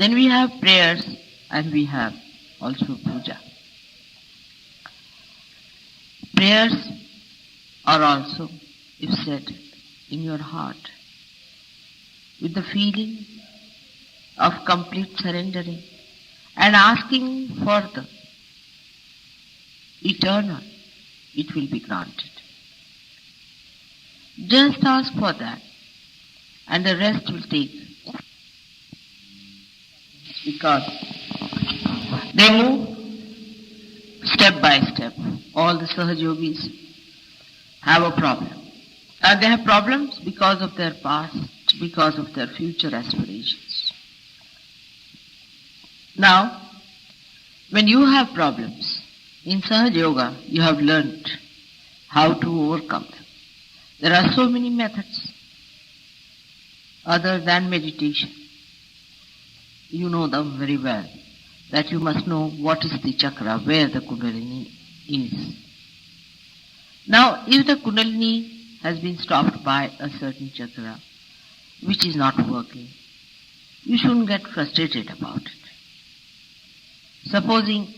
Then we have prayers and we have also puja. Prayers are also, if said in your heart, with the feeling of complete surrendering and asking for the eternal, it will be granted. Just ask for that and the rest will take, because they move step by step. All the Sahajogis have a problem. And they have problems because of their past, because of their future aspirations. Now, when you have problems, in Sahaja Yoga, you have learned how to overcome them. There are so many methods other than meditation. You know them very well, that you must know what is the chakra, where the Kundalini is. Now, if the Kundalini has been stopped by a certain chakra, which is not working, you shouldn't get frustrated about it. Supposing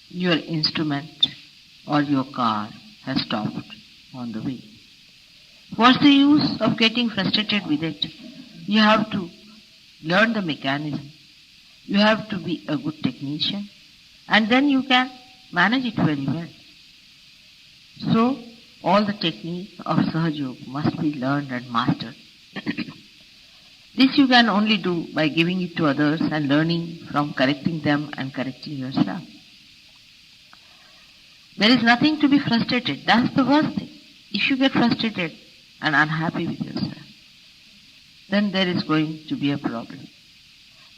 your instrument or your car has stopped on the way. What's the use of getting frustrated with it? You have to learn the mechanism. You have to be a good technician, and then you can manage it very well. So, all the technique of Sahaja Yoga must be learned and mastered. This you can only do by giving it to others and learning from correcting them and correcting yourself. There is nothing to be frustrated. That's the worst thing. If you get frustrated and unhappy with yourself, then there is going to be a problem.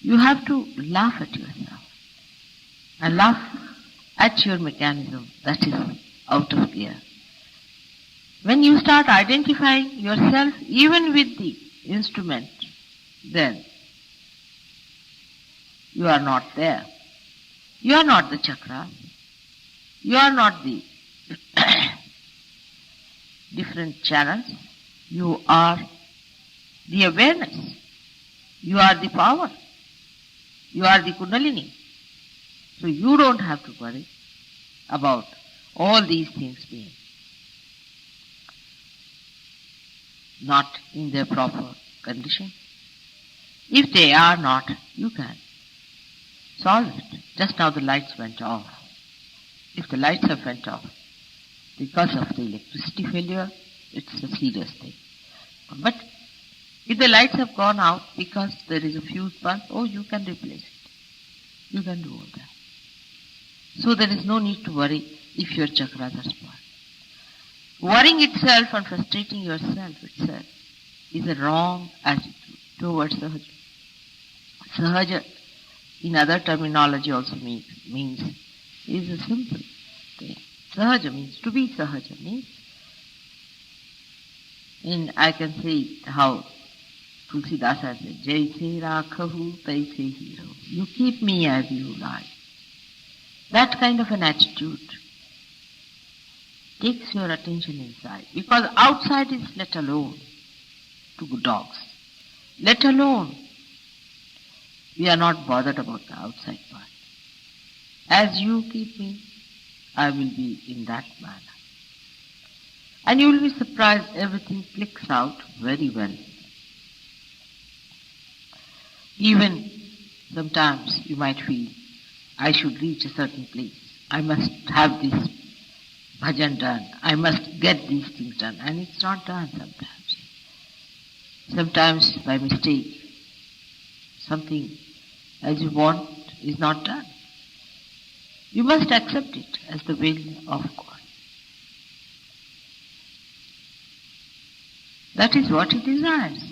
You have to laugh at yourself and laugh at your mechanism that is out of gear. When you start identifying yourself even with the instrument, then you are not there. You are not the chakra. You are not the different channels. You are the awareness. You are the power. You are the Kundalini. So you don't have to worry about all these things being not in their proper condition. If they are not, you can solve it. Just now the lights went off. If the lights have went off because of the electricity failure, it's a serious thing. But if the lights have gone out because there is a fuse burst, you can replace it. You can do all that. So there is no need to worry if your chakras are spoiled. Worrying itself and frustrating yourself itself is a wrong attitude towards Sahaja. Sahaja, in other terminology also means is a simple thing. Sahaja means to be Sahaja means, I can say how Tulsidas has said, Jaise rakhahu taise hi rahu. You keep me as you like. That kind of an attitude takes your attention inside, because outside is let alone to dogs. Let alone. We are not bothered about the outside part. As you keep me, I will be in that manner. And you will be surprised everything clicks out very well. Even sometimes you might feel, I should reach a certain place. I must have this bhajan done. I must get these things done. And it's not done sometimes. Sometimes by mistake, something as you want is not done. You must accept it as the will of God. That is what He desires.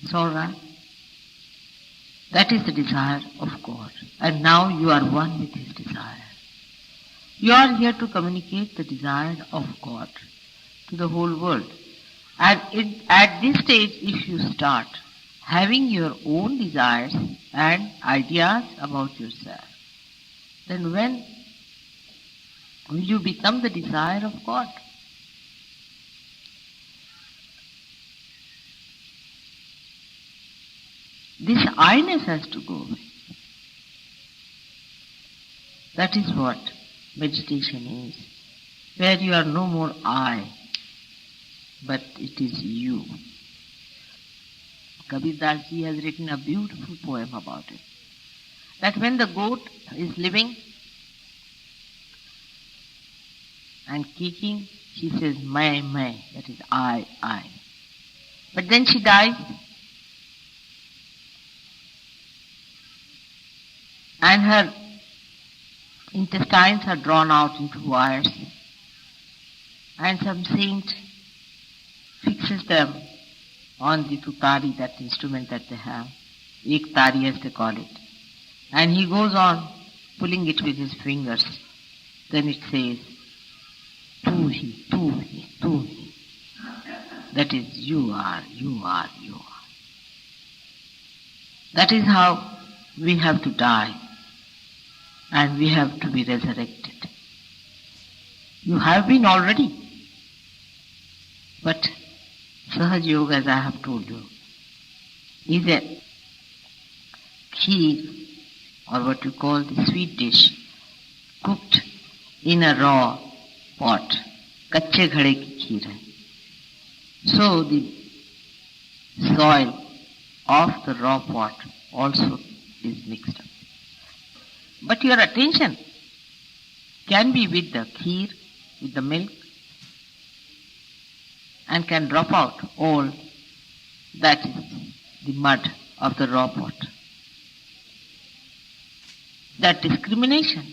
It's all right. That is the desire of God. And now you are one with His desire. You are here to communicate the desire of God to the whole world. And at this stage, if you start having your own desires and ideas about yourself, then when will you become the desire of God? This I-ness has to go away. That is what meditation is, where you are no more I, but it is you. Kabir Das ji has written a beautiful poem about it. That when the goat is living and kicking, she says, "Mai, mai," that is I. But then she dies, and her intestines are drawn out into wires, and some saint fixes them on the tutari, that instrument that they have, ek tari as they call it, and he goes on pulling it with his fingers. Then it says, tu hi. That is, you are. That is how we have to die, and we have to be resurrected. You have been already, but Sahaj Yoga, as I have told you, is a kheer, or what you call the sweet dish, cooked in a raw pot. Kache ghade ki kheer hai. So the soil of the raw pot also is mixed up. But your attention can be with the kheer, with the milk, and can drop out all that is the mud of the raw pot. That discrimination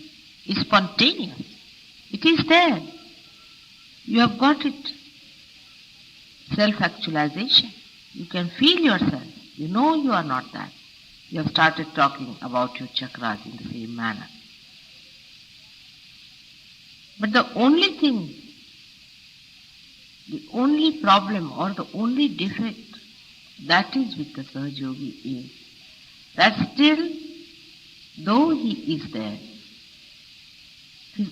is spontaneous. It is there. You have got it. Self-actualization. You can feel yourself. You know you are not that. You have started talking about your chakras in the same manner. But the only thing, the only problem or the only defect that is with the Sahaj Yogi is that still, though he is there, his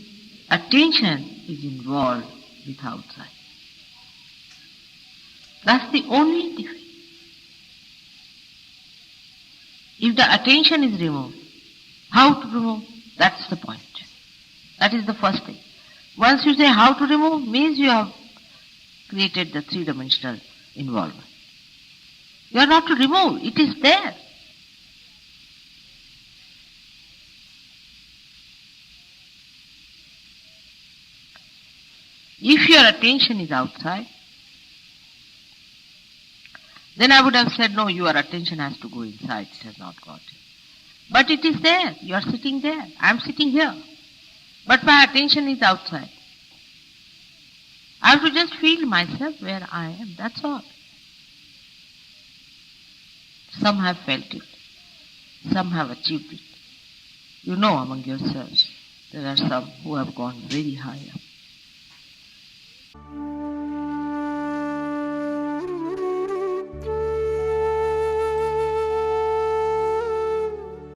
attention is involved with outside. That's the only defect. If the attention is removed, how to remove? That's the point. That is the first thing. Once you say how to remove, means you have created the three-dimensional involvement. You are not to remove, it is there. If your attention is outside, then I would have said, no, your attention has to go inside, it has not got it. But it is there, you are sitting there, I am sitting here. But my attention is outside. I have to just feel myself where I am, that's all. Some have felt it, some have achieved it. You know among yourselves, there are some who have gone very high up.